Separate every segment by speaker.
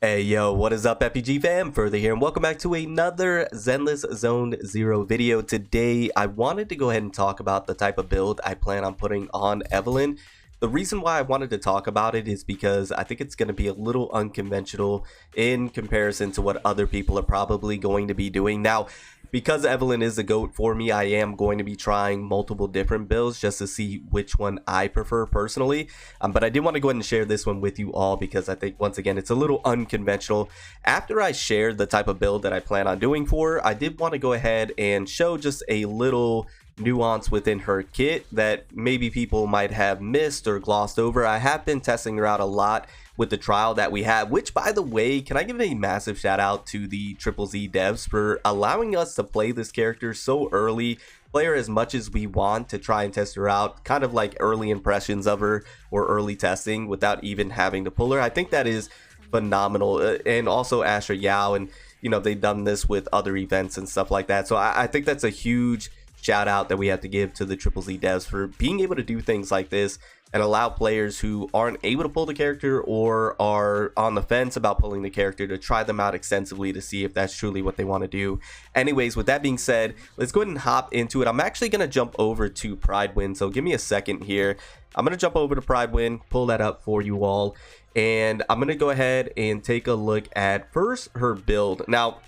Speaker 1: Hey yo, what is up FPG fam? Further here and welcome back to another Zenless Zone Zero video. Today I wanted to go ahead and talk about the type of build I plan on putting on EVELYN. The reason why I wanted to talk about it is because I think it's going to be a little unconventional in comparison to what other people are probably going to be doing. Now, because EVELYN is the GOAT for me, I am going to be trying multiple different builds just to see which one I prefer personally. But I did want to go ahead and share this one with you all because I think, once again, it's a little unconventional. After I shared the type of build that I plan on doing for her, I did want to go ahead and show just a little nuance within her kit that maybe people might have missed or glossed over. I have been testing her out a lot with the trial that we have, which, by the way, can I give a massive shout out to the ZZZ devs for allowing us to play this character so early, play her as much as we want to try and test her out, kind of like early impressions of her or early testing without even having to pull her. I think that is phenomenal. And also Asher Yao, and you know, they've done this with other events and stuff like that, so I think that's a huge shout out that we have to give to the ZZZ devs for being able to do things like this and allow players who aren't able to pull the character or are on the fence about pulling the character to try them out extensively to see if that's truly what they want to do. Anyways, with that being said, let's go ahead and hop into it. I'm actually going to jump over to Pridewin, so give me a second here. I'm going to jump over to Pridewin, pull that up for you all, and I'm going to go ahead and take a look at first her build. Now,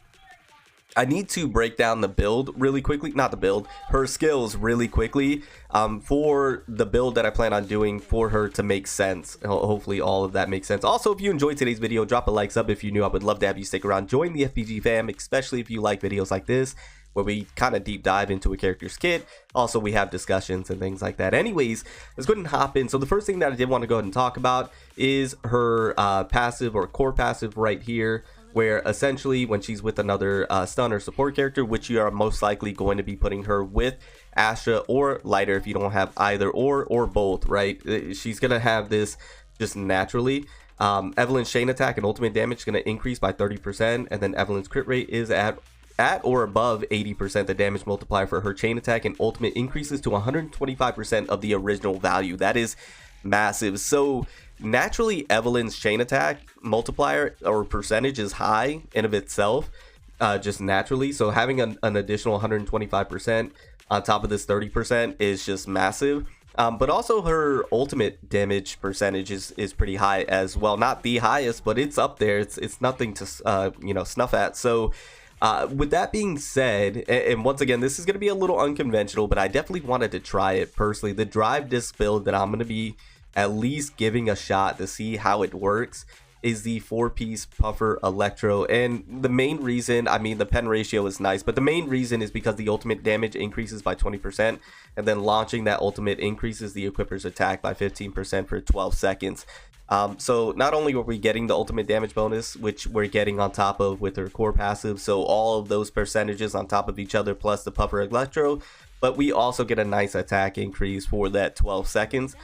Speaker 1: I need to break down the build really quickly, not the build, her skills really quickly for the build that I plan on doing for her to make sense. Hopefully all of that makes sense. Also, if you enjoyed today's video, drop a like, sub if you're new. I would love to have you stick around, join the FPG fam, especially if you like videos like this where we kind of deep dive into a character's kit. Also, we have discussions and things like that. Anyways, let's go ahead and hop in. So the first thing that I did want to go ahead and talk about is her passive or core passive right here, where essentially when she's with another stun or support character, which you are most likely going to be putting her with Astra or Lighter if you don't have either or both, right? She's going to have this just naturally. EVELYN's chain attack and ultimate damage is going to increase by 30%, and then EVELYN's crit rate is at or above 80%. The damage multiplier for her chain attack and ultimate increases to 125% of the original value. That is massive. So naturally, EVELYN's chain attack multiplier or percentage is high in of itself, just naturally. So having an additional 125% on top of this 30% is just massive. But also her ultimate damage percentage is pretty high as well. Not the highest, but it's up there. It's nothing to you know, snuff at. So with that being said, and once again, this is going to be a little unconventional, but I definitely wanted to try it personally. The drive disc build that I'm going to be at least giving a shot to see how it works is the 4-piece puffer electro. And the main reason, I mean, the pen ratio is nice, but the main reason is because the ultimate damage increases by 20%, and then launching that ultimate increases the equipper's attack by 15% for 12 seconds. So not only are we getting the ultimate damage bonus, which we're getting on top of with her core passive, so all of those percentages on top of each other plus the puffer electro, but we also get a nice attack increase for that 12 seconds.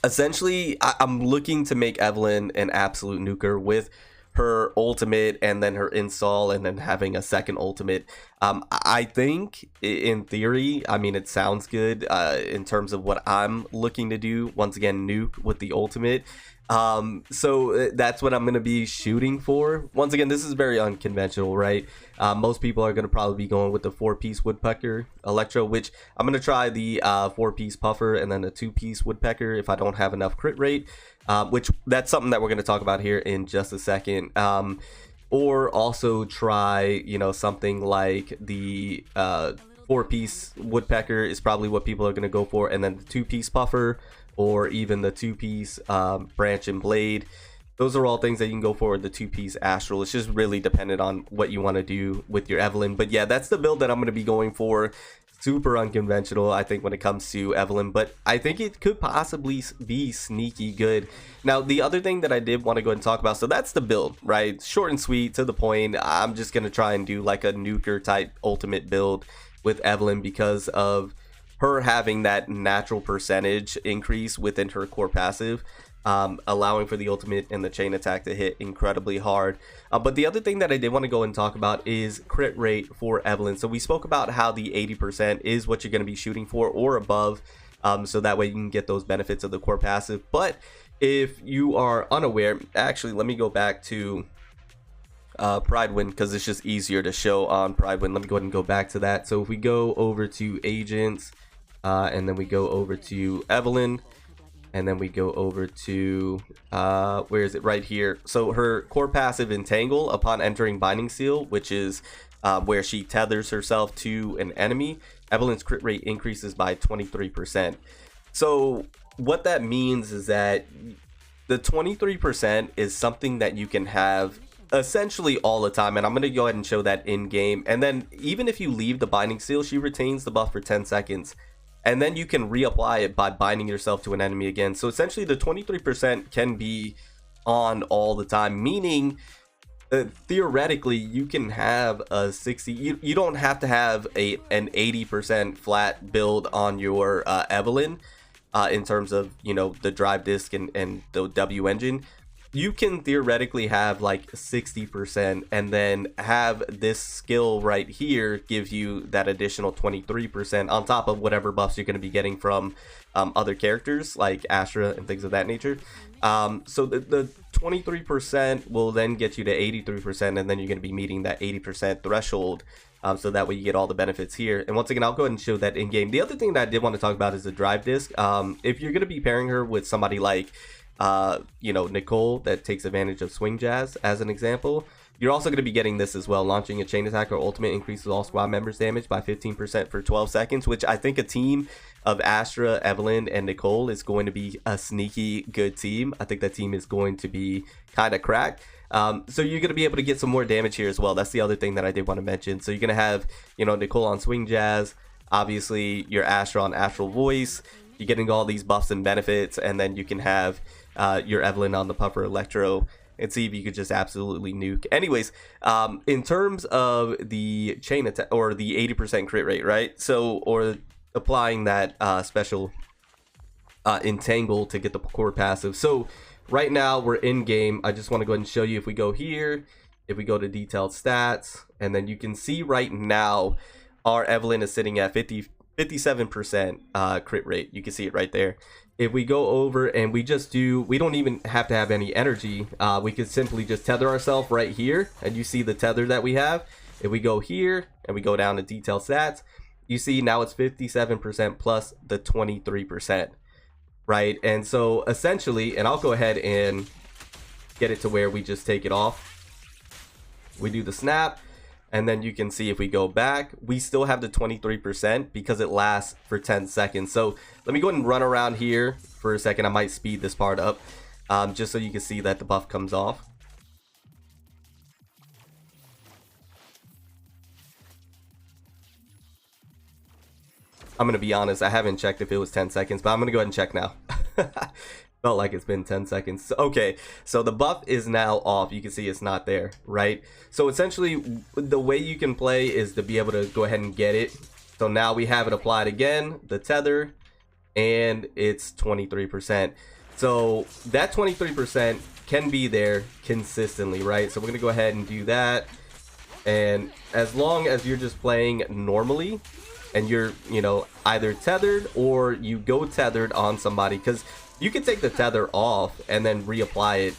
Speaker 1: Essentially, I'm looking to make EVELYN an absolute nuker with her ultimate and then her install and then having a second ultimate. I think in theory, I mean, it sounds good in terms of what I'm looking to do. Once again, nuke with the ultimate. So that's what I'm going to be shooting for. Once again, this is very unconventional, right? Most people are going to probably be going with the 4-piece woodpecker electro, which I'm going to try the 4-piece puffer and then the 2-piece woodpecker if I don't have enough crit rate, which that's something that we're going to talk about here in just a second. Or also try, you know, something like the 4-piece woodpecker is probably what people are going to go for, and then the 2-piece puffer, or even the 2-piece branch and blade. Those are all things that you can go for. The 2-piece astral. It's just really dependent on what you want to do with your EVELYN. But yeah, that's the build that I'm going to be going for. Super unconventional, I think, when it comes to EVELYN, but I think it could possibly be sneaky good. Now, the other thing that I did want to go ahead and talk about, so that's the build, right? Short and sweet, to the point. I'm just going to try and do like a nuker type ultimate build with EVELYN because of her having that natural percentage increase within her core passive, allowing for the ultimate and the chain attack to hit incredibly hard. But the other thing that I did want to go and talk about is crit rate for EVELYN. So we spoke about how the 80% is what you're going to be shooting for or above, so that way you can get those benefits of the core passive. But if you are unaware, actually, let me go back to Pride Win, because it's just easier to show on Pride Win. Let me go ahead and go back to that. So if we go over to agents, and then we go over to Evelyn, and then we go over to where is it? Right here. So her core passive Entangle upon entering Binding Seal, which is where she tethers herself to an enemy, Evelyn's crit rate increases by 23%. So what that means is that the 23% is something that you can have essentially all the time, and I'm going to go ahead and show that in game. And then even if you leave the Binding Seal, she retains the buff for 10 seconds, and then you can reapply it by binding yourself to an enemy again. So essentially the 23% can be on all the time, meaning theoretically you can have a 60, you don't have to have an 80% flat build on your Evelyn in terms of, you know, the drive disc and the W engine. You can theoretically have like 60% and then have this skill right here give you that additional 23% on top of whatever buffs you're going to be getting from other characters like Astra and things of that nature. So the 23% will then get you to 83%, and then you're going to be meeting that 80% threshold. So that way you get all the benefits here. And once again, I'll go ahead and show that in game. The other thing that I did want to talk about is the drive disc. If you're going to be pairing her with somebody like you know, Nicole, that takes advantage of swing jazz as an example, you're also going to be getting this as well. Launching a chain attack or ultimate increases all squad members damage by 15% for 12 seconds, which I think a team of Astra, Evelyn, and Nicole is going to be a sneaky good team. I think that team is going to be kind of cracked. So you're going to be able to get some more damage here as well. That's the other thing that I did want to mention. So you're going to have, you know, Nicole on swing jazz, obviously your Astra on astral voice. You're getting all these buffs and benefits, and then you can have your Evelyn on the puffer electro and see if you could just absolutely nuke. Anyways, in terms of the chain attack or the 80% crit rate, right? So, or applying that special entangle to get the core passive. So right now we're in game. I just want to go ahead and show you, if we go here, if we go to detailed stats, and then you can see right now our Evelyn is sitting at 57% crit rate. You can see it right there. If we go over and we just do, we don't even have to have any energy. We could simply just tether ourselves right here, and you see the tether that we have. If we go here and we go down to detailed stats, you see now it's 57% plus the 23%, right? And so essentially, and I'll go ahead and get it to where we just take it off. We do the snap, and then you can see if we go back, we still have the 23% because it lasts for 10 seconds. So let me go ahead and run around here for a second. I might speed this part up just so you can see that the buff comes off. I'm going to be honest, I haven't checked if it was 10 seconds, but I'm going to go ahead and check now. Felt like it's been 10 seconds. Okay, so the buff is now off. You can see it's not there, right? So essentially, the way you can play is to be able to go ahead and get it. So now we have it applied again, the tether, and it's 23%. So that 23% can be there consistently, right? So we're going to go ahead and do that. And as long as you're just playing normally, and you're, you know, either tethered or you go tethered on somebody, because you can take the tether off and then reapply it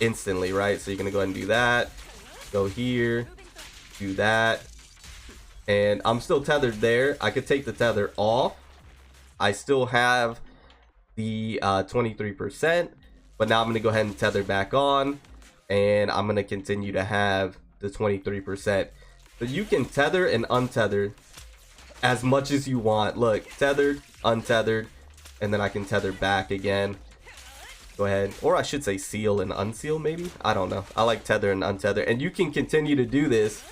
Speaker 1: instantly, right? So you're gonna go ahead and do that, go here, do that, and I'm still tethered there. I could take the tether off. I still have the 23%, but now I'm gonna go ahead and tether back on, and I'm gonna continue to have the 23%. So you can tether and untether as much as you want. Look, tethered, untethered, and then I can tether back again. Go ahead, or I should say seal and unseal, maybe. I don't know. I like tether and untether, and you can continue to do this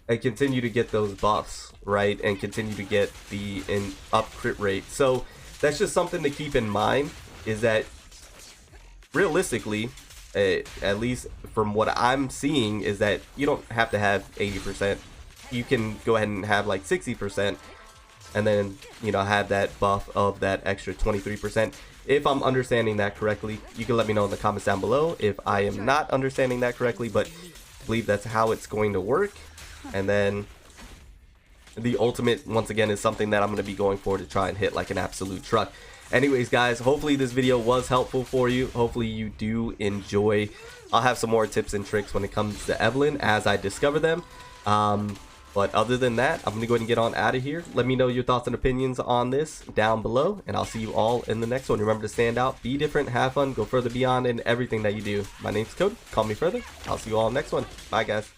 Speaker 1: and continue to get those buffs, right? And continue to get the up crit rate. So that's just something to keep in mind, is that realistically, at least from what I'm seeing, is that you don't have to have 80%. You can go ahead and have like 60%, and then, you know, have that buff of that extra 23%. If I'm understanding that correctly, you can let me know in the comments down below if I am not understanding that correctly, but I believe that's how it's going to work. And then the ultimate, once again, is something that I'm going to be going for to try and hit like an absolute truck. Anyways, guys, hopefully this video was helpful for you. Hopefully you do enjoy. I'll have some more tips and tricks when it comes to EVELYN as I discover them. But other than that, I'm going to go ahead and get on out of here. Let me know your thoughts and opinions on this down below, and I'll see you all in the next one. Remember to stand out, be different, have fun, go further beyond in everything that you do. My name's Cody. Call me further. I'll see you all next one. Bye, guys.